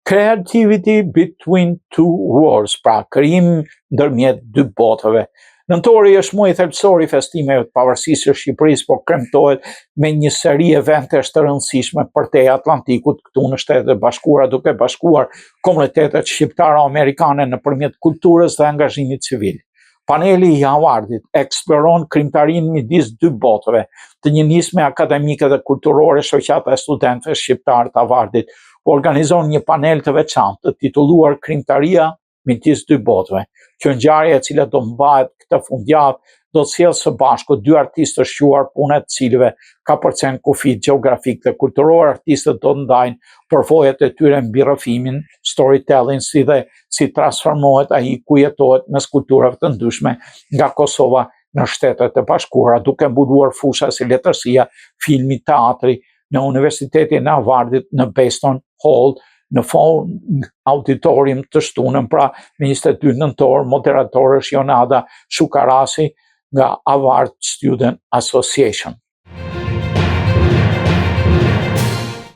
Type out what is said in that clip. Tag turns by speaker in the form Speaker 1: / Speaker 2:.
Speaker 1: Creativity between two worlds, pra krijim ndërmjet dy botëve. Nëntori është muaj thelbësor i festimeve të pavarësisë së Shqipërisë, por kremtohet me një seri eventesh të rëndësishme përtej Atlantikut këtu në Shtetet e Bashkuara, duke bashkuar komunitetet shqiptaro-amerikane nëpërmjet kulturës dhe angazhimit civil. Paneli i Havardit eksploron krijimtarinë midis dy botëve, të një nisme akademike dhe kulturore. Shoqata e studentëve shqiptar të Havardit organizon një panel të veçantë të titulluar Krijimtaria midis dy botëve. Kjo ngjarje, e cila do mbahet këtë fundjavë, do të sjellë së bashku dy artistë të shquar, puna e cilëve ka përcen kufit gjeografik dhe kulturor. Artistët do të ndajnë përvojat e tyre mbi rrëfimin, storytelling, si dhe si transformohet ai ku jetohet mes kulturave të ndryshme nga Kosova në Shtetet e Bashkuara, duke mbuluar fusha si letërsia, filmi, teatri në Universitetin e Havardit në Beston Hall, në fond auditorium të shtunën, pra në 22 nëntor. Moderator është Jonada Shukarasi nga Havard Student Association.